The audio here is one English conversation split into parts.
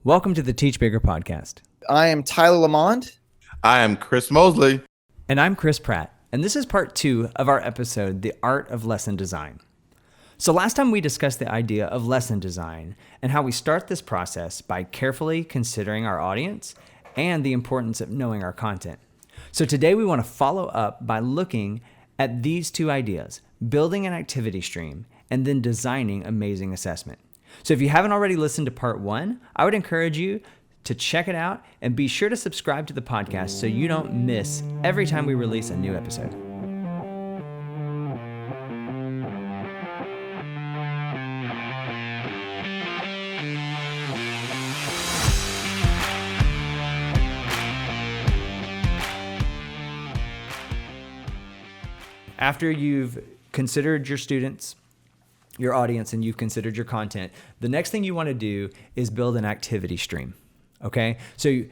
Welcome to the Teach Bigger podcast. I am Tyler Lamond. I am Chris Mosley. And I'm Chris Pratt. And this is part 2 of our episode, The Art of Lesson Design. So last time we discussed the idea of lesson design and how we start this process by carefully considering our audience and the importance of knowing our content. So today we want to follow up by looking at these two ideas, building an activity stream and then designing amazing assessment. So if you haven't already listened to part 1, I would encourage you to check it out and be sure to subscribe to the podcast so you don't miss every time we release a new episode. After you've considered your students, your audience, and you've considered your content, the next thing you want to do is build an activity stream. Okay? So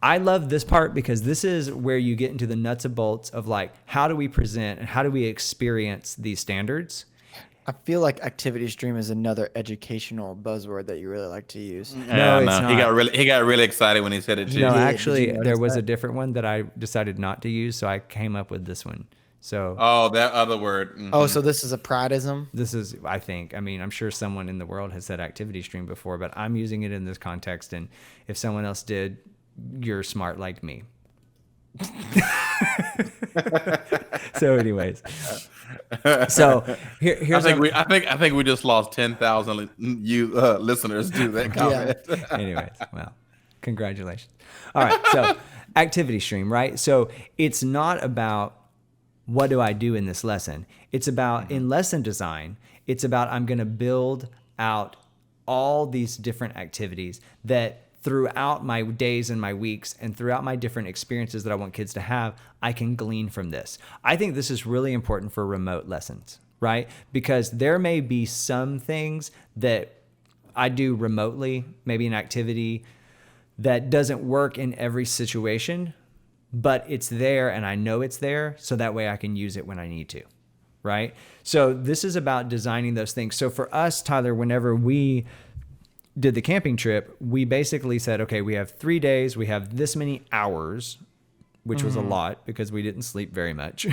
I love this part because this is where you get into the nuts and bolts of like, how do we present and how do we experience these standards? I feel like activity stream is another educational buzzword that you really like to use. No, it's not. He got really excited when he said it too. No, Did actually, you notice there was that? a different one that I decided not to use, so I came up with this one. So Oh, that other word. Mhm. Oh, so this is a pridism? this is, I mean, I'm sure someone in the world has said activity stream before, but I'm using it in this context. And if someone else did, you're smart like me. So anyways, so here's I think we just lost 10,000 listeners to that comment. anyways, well, congratulations. All right. So activity stream, right? So it's not about what do I do in this lesson? It's about in lesson design, it's about I'm going to build out all these different activities that throughout my days and my weeks and throughout my different experiences that I want kids to have, I can glean from this. I think this is really important for remote lessons, right? Because there may be some things that I do remotely, maybe an activity that doesn't work in every situation, but it's there and I know it's there, so that way I can use it when I need to, right? So this is about designing those things. So for us, Tyler, whenever we did the camping trip, we basically said, okay, we have 3 days, we have this many hours, which was a lot because we didn't sleep very much,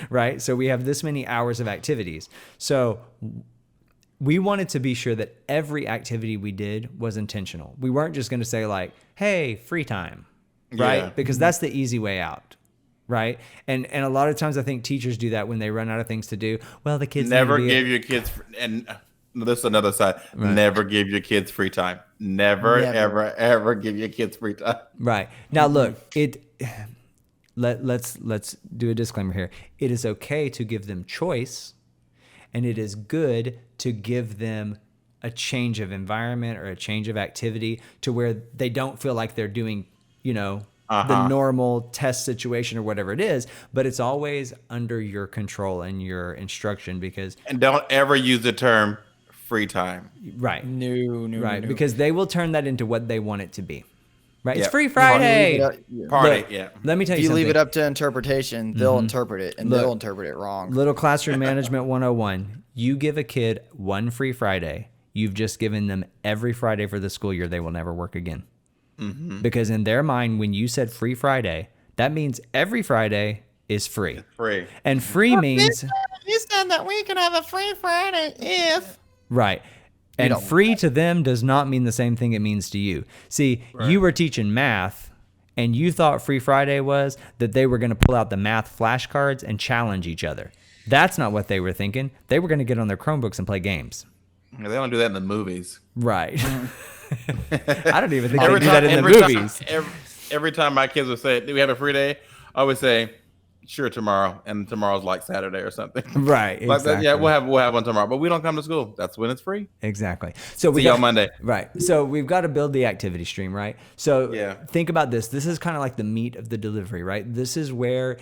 right? So we have this many hours of activities. So we wanted to be sure that every activity we did was intentional. We weren't just going to say like, hey, free time. Right? Yeah. Because that's the easy way out. Right? And a lot of times I think teachers do that when they run out of things to do. Well, the kids Never give your kids, and this is another side. Right. Never give your kids free time. Never, ever give your kids free time. Right. Now look, let's do a disclaimer here. It is okay to give them choice, and it is good to give them a change of environment or a change of activity to where they don't feel like they're doing the normal test situation or whatever it is, but it's always under your control and your instruction And don't ever use the term free time. right. No. Because they will turn that into what they want it to be. Right? It's Yep. free Friday. Party, Look, yeah. Let me tell If you you something. leave it up to interpretation, they'll interpret it, and Look, they'll interpret it wrong. Little classroom management 101. You give a kid one free Friday, you've just given them every Friday for the school year. They will never work again. Because in their mind, when you said free Friday, that means every Friday is free. Free. And free means You said that we can have a free Friday if. right. And don't- free to them does not mean the same thing it means to you. See, you were teaching math and you thought free Friday was that they were going to pull out the math flashcards and challenge each other. That's not what they were thinking. They were going to get on their Chromebooks and play games. They don't do that in the movies. Right. I don't even think they do that in the movies. Every time my kids would say, "Do we have a free day?" I would say, "Sure, tomorrow," and tomorrow's like Saturday or something. Right. Like that. Exactly. Yeah, we'll have one tomorrow, but we don't come to school. That's when it's free. Exactly. So See you on Monday. Right. So we've got to build the activity stream, right? So Yeah. think about this. This is kind of like the meat of the delivery, right? This is where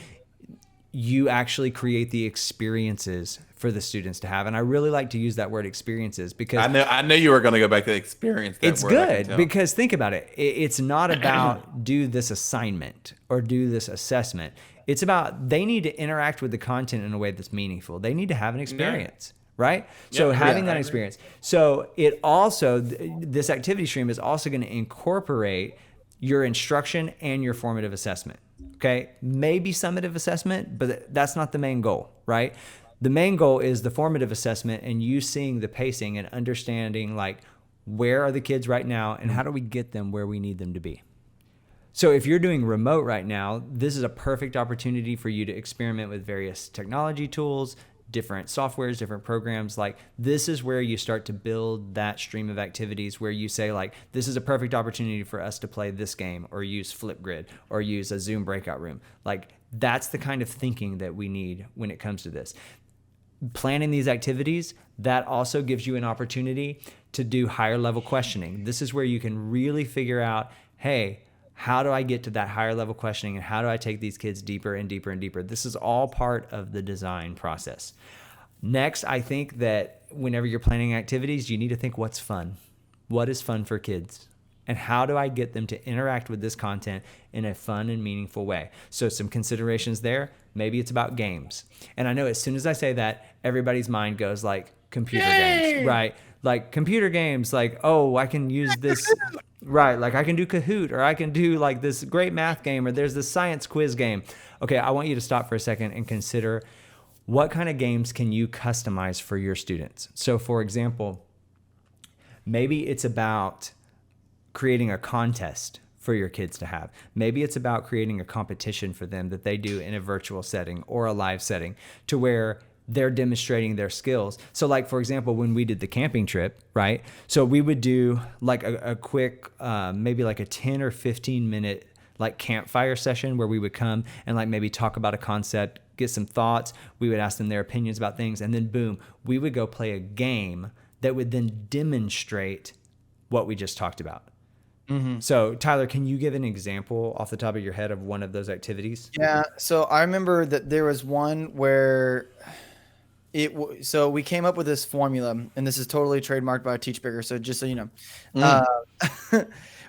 you actually create the experiences for the students to have. And I really like to use that word experiences because I knew you were going to go back to experience. That it's word, I can good tell. because think about it. It's not about do this assignment or do this assessment. It's about they need to interact with the content in a way that's meaningful. They need to have an experience, right? So having I that agree. experience. So it also, this activity stream is also going to incorporate your instruction and your formative assessment. Okay. Maybe summative assessment, but that's not the main goal, right? The main goal is the formative assessment and you seeing the pacing and understanding like where are the kids right now and how do we get them where we need them to be. So if you're doing remote right now, this is a perfect opportunity for you to experiment with various technology tools, different softwares, different programs. Like this is where you start to build that stream of activities where you say like, this is a perfect opportunity for us to play this game or use Flipgrid or use a Zoom breakout room. Like that's the kind of thinking that we need when it comes to this. Planning these activities, that also gives you an opportunity to do higher level questioning. This is where you can really figure out, hey, how do I get to that higher level questioning and how do I take these kids deeper and deeper and deeper? This is all part of the design process. Next, I think that whenever you're planning activities, you need to think what's fun. What is fun for kids? And how do I get them to interact with this content in a fun and meaningful way? So some considerations there. Maybe it's about games. And I know as soon as I say that, everybody's mind goes like computer games, right? Like computer games, like, oh, I can use this, right? Like I can do Kahoot or I can do like this great math game or there's this science quiz game. Okay, I want you to stop for a second and consider what kind of games can you customize for your students? So for example, maybe it's about creating a contest for your kids to have. Maybe it's about creating a competition for them that they do in a virtual setting or a live setting to where they're demonstrating their skills. So like, for example, when we did the camping trip, right? So we would do like a quick, maybe like a 10 or 15 minute like campfire session where we would come and like maybe talk about a concept, get some thoughts. We would ask them their opinions about things. And then boom, we would go play a game that would then demonstrate what we just talked about. Mm-hmm. So Tyler, can you give an example off the top of your head of one of those activities? Yeah. So I remember that there was one where so we came up with this formula, and this is totally trademarked by Teach Bigger. So just so you know,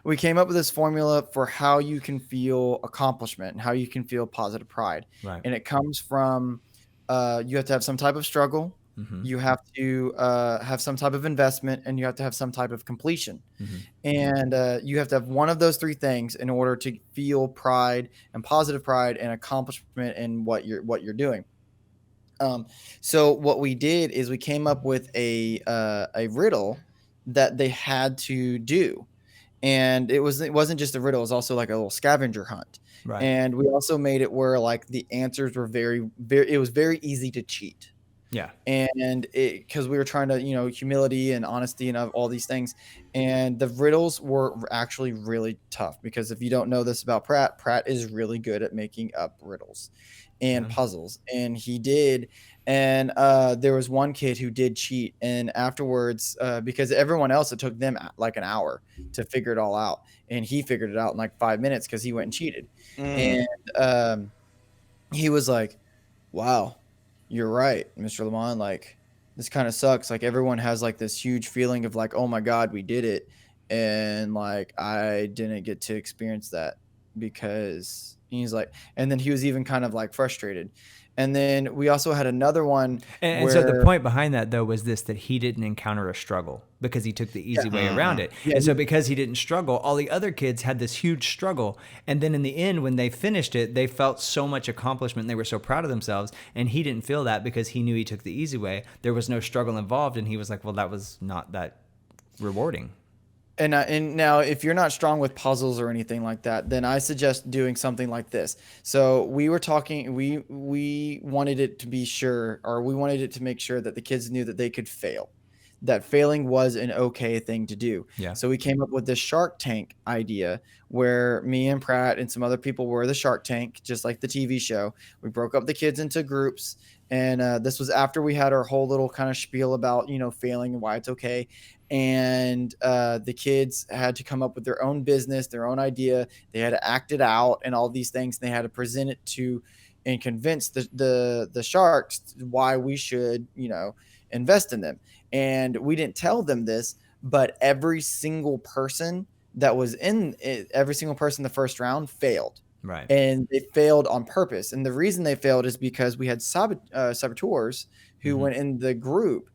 we came up with this formula for how you can feel accomplishment and how you can feel positive pride. Right. And it comes from you have to have some type of struggle. Mm-hmm. You have to have some type of investment, and you have to have some type of completion. Mm-hmm. And you have to have one of those three things in order to feel pride and positive pride and accomplishment in what you're doing. So what we did is we came up with a riddle that they had to do, and it wasn't just a riddle; it was also like a little scavenger hunt. Right. And we also made it where like the answers were it was very easy to cheat. Yeah. And because we were trying to, humility and honesty and all these things. And the riddles were actually really tough because if you don't know this about Pratt is really good at making up riddles and puzzles. And he did. And there was one kid who did cheat. And afterwards, because everyone else, it took them like an hour to figure it all out. And he figured it out in like 5 minutes because he went and cheated. And he was like, wow. You're right, Mr. Lamont. Like, this kind of sucks. Like, everyone has like this huge feeling of like, oh my God, we did it. And like, I didn't get to experience that because he's like, and then he was even kind of like frustrated. And then we also had another one. And so the point behind that, though, was that he didn't encounter a struggle because he took the easy way around it. Yeah. And so because he didn't struggle, all the other kids had this huge struggle. And then in the end, when they finished it, they felt so much accomplishment. And they were so proud of themselves. And he didn't feel that because he knew he took the easy way. There was no struggle involved. And he was like, well, that was not that rewarding. And now, if you're not strong with puzzles or anything like that, then I suggest doing something like this. So we were talking, we wanted it to be sure, or we wanted it to make sure that the kids knew that they could fail, that failing was an okay thing to do. Yeah. So we came up with this Shark Tank idea where me and Pratt and some other people were the Shark Tank, just like the TV show. We broke up the kids into groups. And this was after we had our whole little kind of spiel about, failing and why it's okay. And the kids had to come up with their own business, their own idea. They had to act it out and all these things. They had to present it to and convince the sharks why we should, invest in them. And we didn't tell them this, but every single person that was in it, every single person in the first round failed. Right. And they failed on purpose. And the reason they failed is because we had saboteurs who went in the group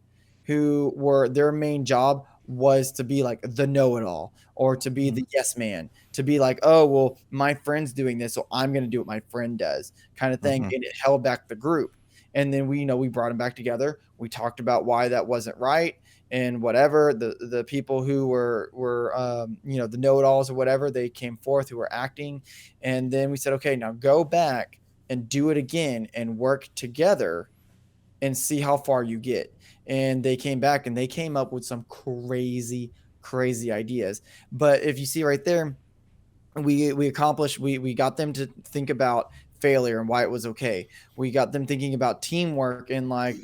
who were their main job was to be like the know-it-all, or to be the yes man, to be like, oh, well, my friend's doing this, so I'm going to do what my friend does, kind of thing. And it held back the group. And then we brought them back together. We talked about why that wasn't right, and whatever. The people who were the know-it-alls or whatever, they came forth, who were acting. And then we said, okay, now go back and do it again and work together and see how far you get. And they came back and they came up with some crazy ideas. But if you see right there, we accomplished, we got them to think about failure and why it was okay. We got them thinking about teamwork and like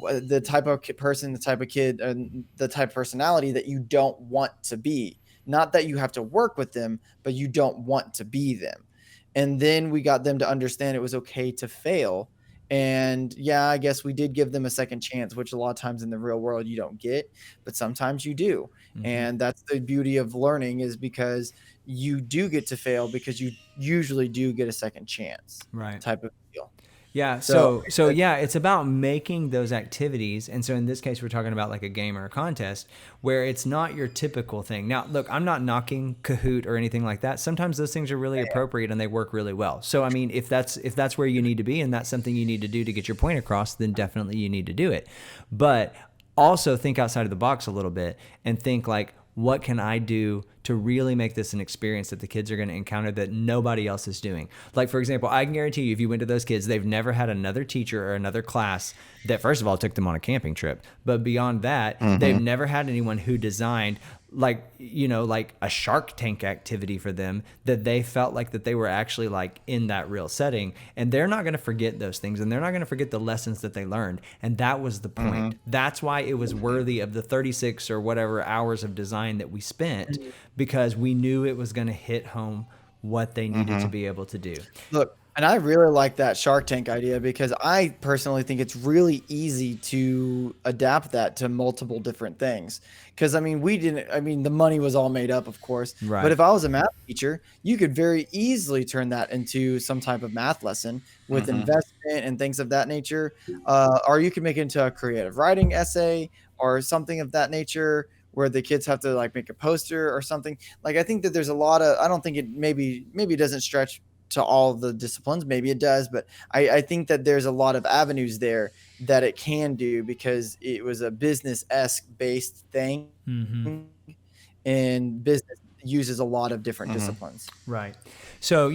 the type of person, the type of kid, and the type of personality that you don't want to be. Not that you have to work with them, but you don't want to be them. And then we got them to understand it was okay to fail. And yeah, I guess we did give them a second chance, which a lot of times in the real world you don't get, but sometimes you do. And that's the beauty of learning, is because you do get to fail, because you usually do get a second chance, Right. type of deal. Yeah. So yeah, it's about making those activities. And so in this case, we're talking about like a game or a contest where it's not your typical thing. Now, look, I'm not knocking Kahoot or anything like that. Sometimes those things are really appropriate and they work really well. So, I mean, if that's where you need to be and that's something you need to do to get your point across, then definitely you need to do it. But also think outside of the box a little bit and think like, what can I do to really make this an experience that the kids are going to encounter that nobody else is doing? Like, for example, I can guarantee you, if you went to those kids, they've never had another teacher or another class that, first of all, took them on a camping trip. But beyond that, they've never had anyone who designed like a Shark Tank activity for them that they felt like that they were actually like in that real setting. And they're not going to forget those things, and they're not going to forget the lessons that they learned. And that was the point. That's why it was worthy of the 36 or whatever hours of design that we spent, because we knew it was going to hit home what they needed to be able to do. Look, and I really like that Shark Tank idea, because I personally think it's really easy to adapt that to multiple different things. Because I mean, the money was all made up, of course. Right. But if I was a math teacher, you could very easily turn that into some type of math lesson with investment and things of that nature. Or you can make it into a creative writing essay or something of that nature, where the kids have to like make a poster or something. Like, I think that there's a lot of, I don't think it maybe it doesn't stretch to all the disciplines. Maybe it does, but I think that there's a lot of avenues there that it can do, because it was a business-esque based thing. And business uses a lot of different disciplines. Right. So,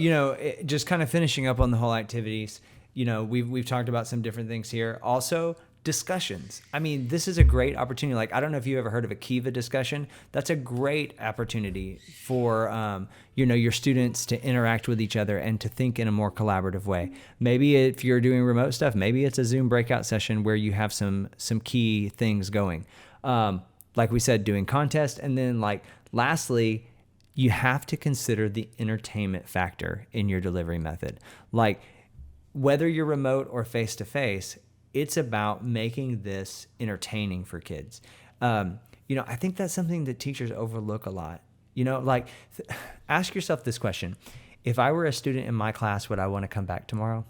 just kind of finishing up on the whole activities, we've talked about some different things here. Also, discussions. I mean, this is a great opportunity. Like, I don't know if you ever heard of a Kiva discussion. That's a great opportunity for, your students to interact with each other and to think in a more collaborative way. Maybe if you're doing remote stuff, maybe it's a Zoom breakout session where you have some key things going. Like we said, doing contests. And then lastly, you have to consider the entertainment factor in your delivery method. Like, whether you're remote or face-to-face, it's about making this entertaining for kids. I think that's something that teachers overlook a lot. Ask yourself this question. If I were a student in my class, would I want to come back tomorrow?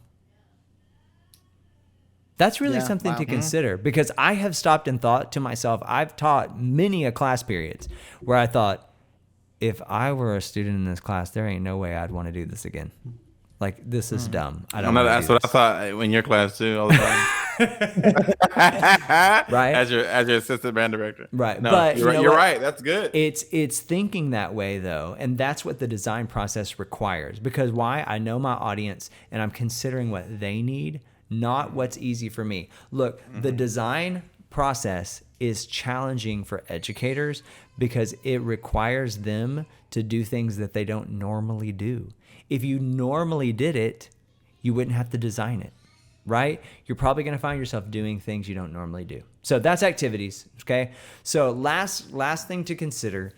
That's really something to consider, because I have stopped and thought to myself, I've taught many a class periods where I thought, if I were a student in this class, there ain't no way I'd want to do this again. Like, this is dumb. I don't know. That's what I thought in your class too, all the time. Right. As your assistant band director. Right. No, but you're right. That's good. It's thinking that way though, and that's what the design process requires. Because why? I know my audience and I'm considering what they need, not what's easy for me. Look, the design process is challenging for educators because it requires them to do things that they don't normally do. If you normally did it, you wouldn't have to design it, right? You're probably going to find yourself doing things you don't normally do. So that's activities, okay? So last thing to consider,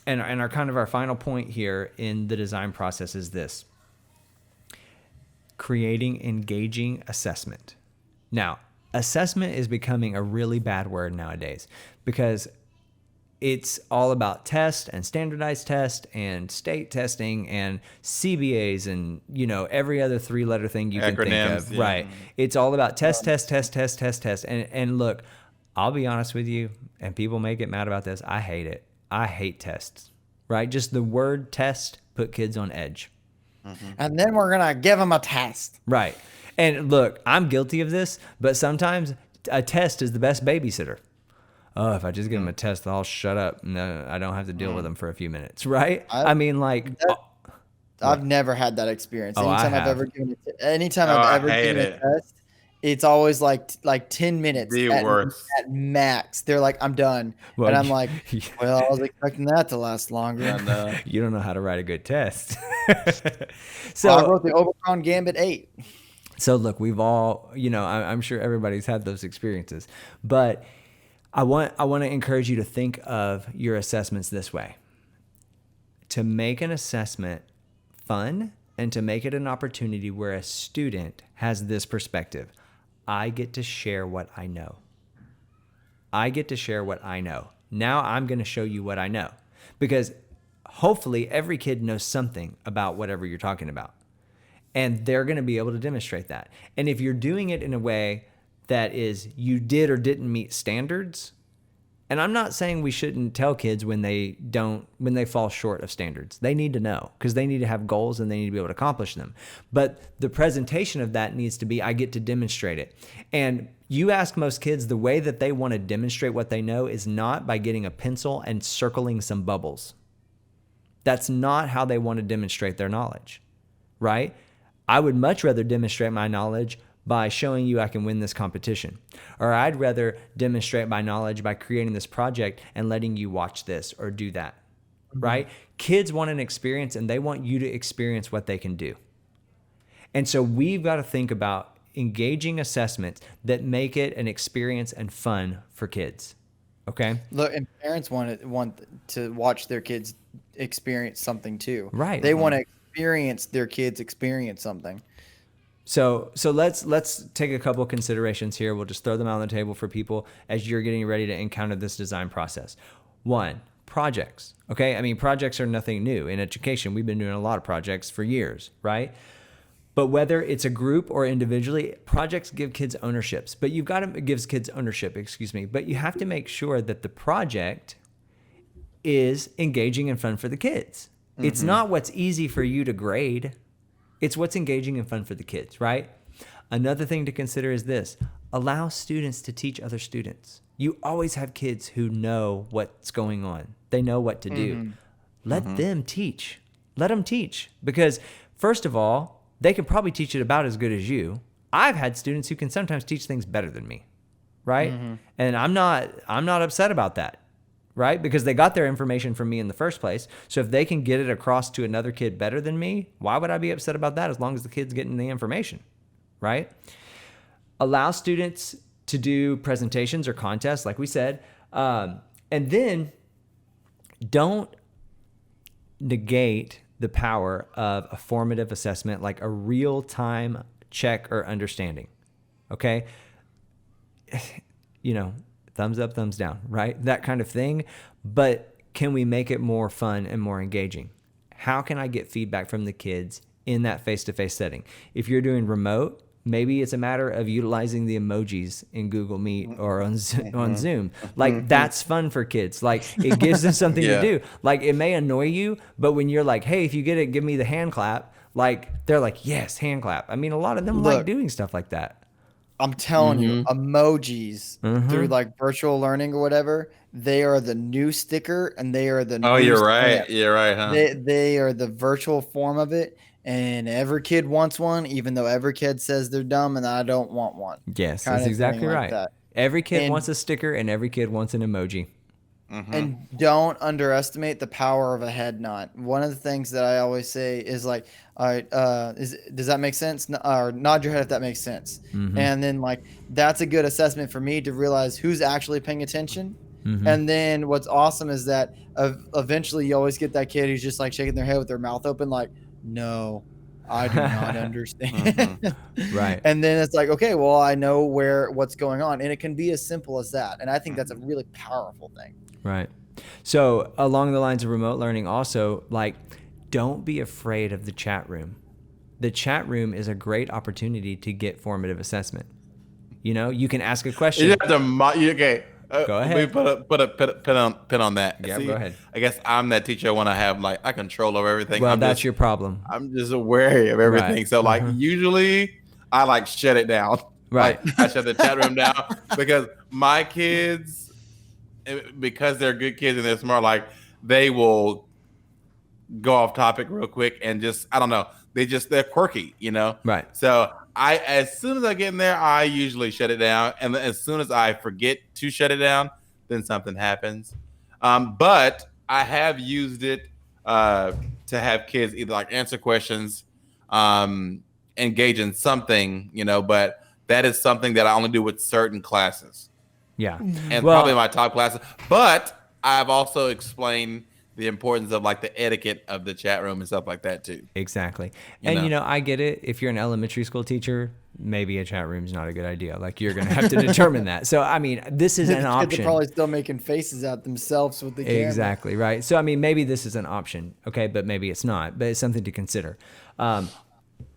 and our final point here in the design process is this: creating engaging assessment. Now, assessment is becoming a really bad word nowadays, because it's all about test and standardized test and state testing and CBAs and, every other 3-letter thing you can think of. Yeah. Right. It's all about test. And look, I'll be honest with you, and people may get mad about this. I hate it. I hate tests, right? Just the word test put kids on edge. And then we're going to give them a test. Right. And look, I'm guilty of this, but sometimes a test is the best babysitter. Oh, if I just give them a test, I'll shut up. No, I don't have to deal with them for a few minutes, right? I mean, like... I've never had that experience. Oh, Anytime I've ever given a test, it's always like 10 minutes The worst. at max. They're like, I'm done. Well, and I'm like, well, I was expecting that to last longer. And, you don't know how to write a good test. So I wrote the Omicron Gambit 8. So look, we've all, I'm sure everybody's had those experiences, but I want to encourage you to think of your assessments this way. To make an assessment fun and to make it an opportunity where a student has this perspective. I get to share what I know. I get to share what I know. Now I'm going to show you what I know, because hopefully every kid knows something about whatever you're talking about, and they're going to be able to demonstrate that. And if you're doing it in a way that is you did or didn't meet standards, and I'm not saying we shouldn't tell kids when they fall short of standards. They need to know, because they need to have goals and they need to be able to accomplish them. But the presentation of that needs to be, I get to demonstrate it. And you ask most kids, the way that they want to demonstrate what they know is not by getting a pencil and circling some bubbles. That's not how they want to demonstrate their knowledge, right? I would much rather demonstrate my knowledge by showing you I can win this competition. Or I'd rather demonstrate my knowledge by creating this project and letting you watch this or do that, right? Kids want an experience, and they want you to experience what they can do. And so we've got to think about engaging assessments that make it an experience and fun for kids, okay? Look, and parents want to watch their kids experience something too. Right. They want to experience their kids experience something. So let's take a couple of considerations here. We'll just throw them out on the table for people as you're getting ready to encounter this design process. 1, projects. Okay, I mean, projects are nothing new in education. We've been doing a lot of projects for years, right? But whether it's a group or individually, projects give kids ownerships. But gives kids ownership, But you have to make sure that the project is engaging and fun for the kids. It's not what's easy for you to grade. It's what's engaging and fun for the kids, right? Another thing to consider is this: allow students to teach other students. You always have kids who know what's going on. They know what to do. Let them teach. Let them teach. Because first of all, they can probably teach it about as good as you. I've had students who can sometimes teach things better than me, right? And I'm not upset about that, right? Because they got their information from me in the first place. So if they can get it across to another kid better than me, why would I be upset about that, as long as the kid's getting the information, right? Allow students to do presentations or contests, like we said. And then don't negate the power of a formative assessment, like a real-time check or understanding, okay? Thumbs up, thumbs down, right? That kind of thing. But can we make it more fun and more engaging? How can I get feedback from the kids in that face-to-face setting? If you're doing remote, maybe it's a matter of utilizing the emojis in Google Meet or on Zoom. Like, that's fun for kids. Like, it gives them something to do. Like, it may annoy you, but when you're like, hey, if you get it, give me the hand clap. Like, they're like, yes, hand clap. I mean, a lot of them like doing stuff like that. I'm telling you, emojis through like virtual learning or whatever, they are the new sticker, and they are the new you're stamp. right. You're right, huh? They are the virtual form of it, and every kid wants one, even though every kid says they're dumb and I don't want one. Yes, Kind that's of exactly thing like right. that. Every kid wants a sticker, and every kid wants an emoji. And don't underestimate the power of a head nod. One of the things that I always say is like, all right, does that make sense? Or nod your head if that makes sense. And then like, that's a good assessment for me to realize who's actually paying attention. And then what's awesome is that eventually you always get that kid who's just like shaking their head with their mouth open, like, no, I do not understand. Right. And then it's like, okay, well, I know what's going on. And it can be as simple as that. And I think that's a really powerful thing. Right. So along the lines of remote learning also, like, don't be afraid of the chat room. The chat room is a great opportunity to get formative assessment. You can ask a You question. have to okay. Go Let me ahead. put a pin on that. Yeah, See, go ahead. I guess I'm that teacher when I have like I control over everything. Well, that's your problem. I'm just wary of everything. Right. So like usually I like shut it down. Right. Like I shut the chat room down because my kids, because they're good kids and they're smart, like they will go off topic real quick and just I don't know. They're quirky, Right. So as soon as I get in there, I usually shut it down, and as soon as I forget to shut it down, then something happens. But I have used it to have kids either like answer questions, engage in something, but that is something that I only do with certain classes. Yeah. And probably my top classes. But I've also explained the importance of like the etiquette of the chat room and stuff like that too. Exactly. And I get it. If you're an elementary school teacher, maybe a chat room's not a good idea. Like you're going to have to determine that. So, I mean, this is an option. Kids are probably still making faces at themselves with the camera. Exactly. Right. So, I mean, maybe this is an option. Okay. But maybe it's not, but it's something to consider.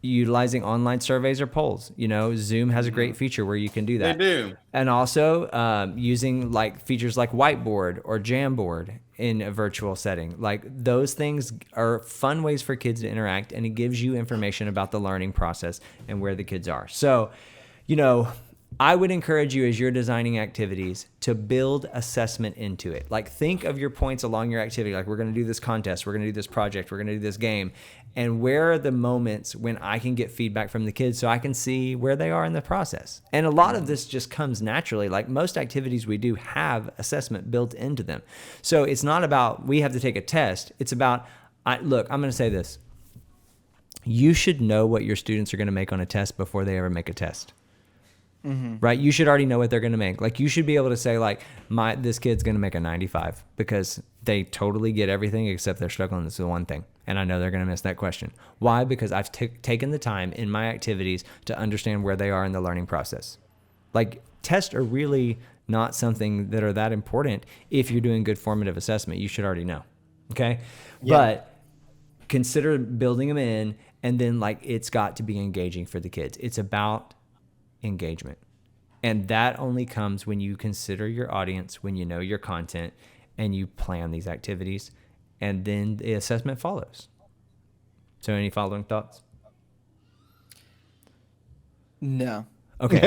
Utilizing online surveys or polls. Zoom has a great feature where you can do that. They do. And also using like features like Whiteboard or Jamboard in a virtual setting. Like those things are fun ways for kids to interact, and it gives you information about the learning process and where the kids are. So, I would encourage you as you're designing activities to build assessment into it. Like think of your points along your activity. Like we're going to do this contest, we're going to do this project, we're going to do this game. And where are the moments when I can get feedback from the kids so I can see where they are in the process? And a lot of this just comes naturally. Like most activities we do have assessment built into them. So it's not about we have to take a test. It's about, look, I'm going to say this. You should know what your students are going to make on a test before they ever make a test. Mm-hmm. Right? You should already know what they're going to make. Like you should be able to say like, this kid's going to make a 95 because they totally get everything except they're struggling with the one thing. And I know they're going to miss that question. Why? Because I've taken the time in my activities to understand where they are in the learning process. Like tests are really not something that are that important. If you're doing good formative assessment, you should already know. Okay. Yeah. But consider building them in, and then like, it's got to be engaging for the kids. It's about engagement. And that only comes when you consider your audience, when you know your content, and you plan these activities, and then the assessment follows. So any following thoughts? No. Okay,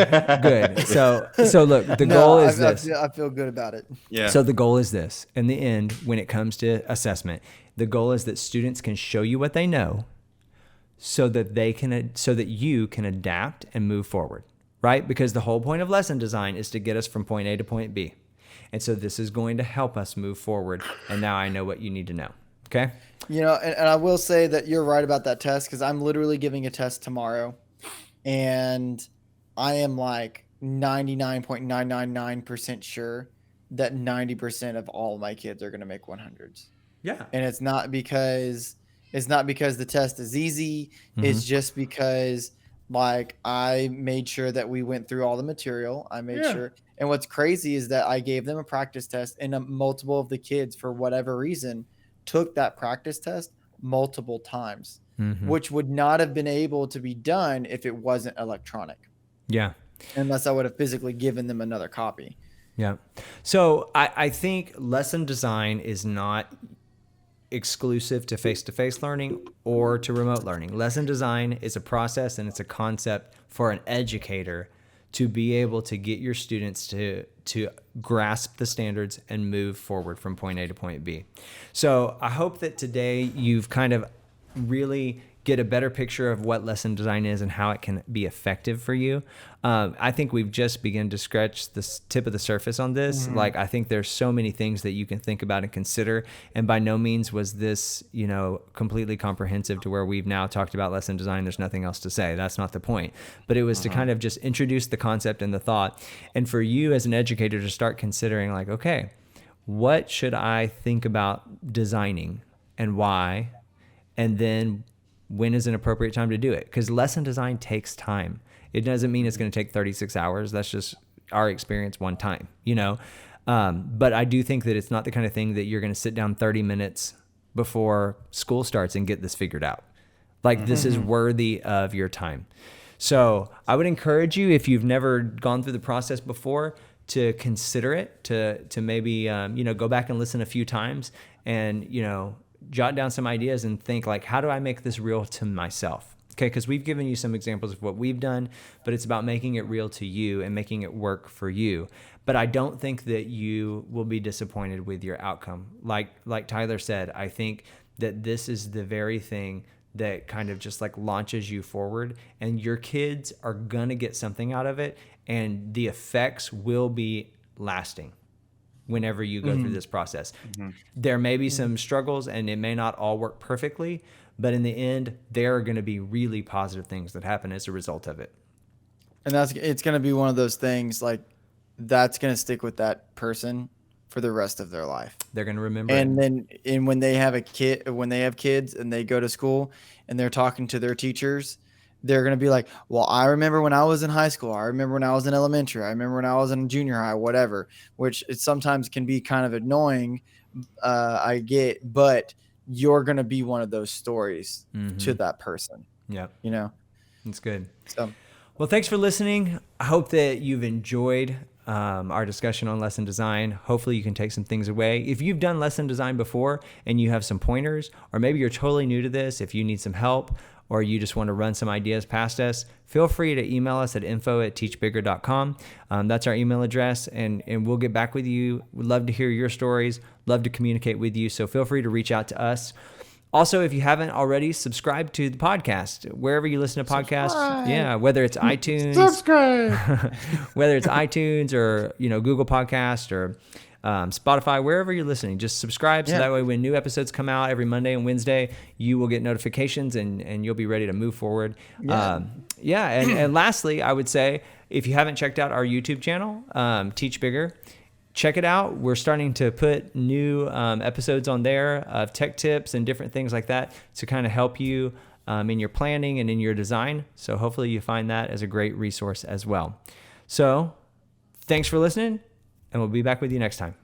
good. So look, the goal is this. I feel good about it. Yeah. So the goal is this. In the end, when it comes to assessment, the goal is that students can show you what they know so that you can adapt and move forward. Right? Because the whole point of lesson design is to get us from point A to point B. And so this is going to help us move forward. And now I know what you need to know. Okay? And I will say that you're right about that test because I'm literally giving a test tomorrow. And I am like 99.999% sure that 90% of all of my kids are going to make 100s. Yeah. And it's not because the test is easy. Mm-hmm. It's just because like I made sure that we went through all the material. I made sure. And what's crazy is that I gave them a practice test, and multiple of the kids, for whatever reason, took that practice test multiple times, which would not have been able to be done if it wasn't electronic. Yeah. Unless I would have physically given them another copy. Yeah. So I think lesson design is not exclusive to face-to-face learning or to remote learning. Lesson design is a process and it's a concept for an educator to be able to get your students to grasp the standards and move forward from point A to point B. So I hope that today you've kind of really get a better picture of what lesson design is and how it can be effective for you. I think we've just begun to scratch the tip of the surface on this. Like, I think there's so many things that you can think about and consider. And by no means was this, completely comprehensive to where we've now talked about lesson design. There's nothing else to say. That's not the point. But it was to kind of just introduce the concept and the thought. And for you as an educator to start considering like, okay, what should I think about designing and why? And then when is an appropriate time to do it? Because lesson design takes time. It doesn't mean it's going to take 36 hours. That's just our experience one time, But I do think that it's not the kind of thing that you're going to sit down 30 minutes before school starts and get this figured out. Like this is worthy of your time. So I would encourage you, if you've never gone through the process before, to consider it, to maybe go back and listen a few times, and jot down some ideas and think like, how do I make this real to myself? Okay, because we've given you some examples of what we've done, but it's about making it real to you and making it work for you. But I don't think that you will be disappointed with your outcome. Like Tyler said, I think that this is the very thing that kind of just like launches you forward, and your kids are gonna get something out of it, and the effects will be lasting whenever you go through this process. There may be some struggles and it may not all work perfectly, but in the end, there are going to be really positive things that happen as a result of it. And it's going to be one of those things like that's going to stick with that person for the rest of their life. They're going to remember And it. then when they have kids and they go to school and they're talking to their teachers, they're going to be like, well, I remember when I was in high school. I remember when I was in elementary. I remember when I was in junior high, whatever, which it sometimes can be kind of annoying. I get, but you're going to be one of those stories to that person. Yeah. That's good. So, well, thanks for listening. I hope that you've enjoyed our discussion on lesson design. Hopefully you can take some things away. If you've done lesson design before and you have some pointers, or maybe you're totally new to this, if you need some help, or you just want to run some ideas past us, feel free to email us at info@teachbigger.com. That's our email address, and we'll get back with you. We'd love to hear your stories, love to communicate with you, so feel free to reach out to us. Also, if you haven't already, subscribe to the podcast, wherever you listen to podcasts. Subscribe. Yeah, whether it's iTunes, whether it's iTunes or Google Podcast or Spotify, wherever you're listening, just subscribe. So that way when new episodes come out every Monday and Wednesday, you will get notifications and you'll be ready to move forward. And lastly, I would say, if you haven't checked out our YouTube channel, Teach Bigger, check it out. We're starting to put new episodes on there of tech tips and different things like that to kind of help you in your planning and in your design. So hopefully you find that as a great resource as well. So thanks for listening, and we'll be back with you next time.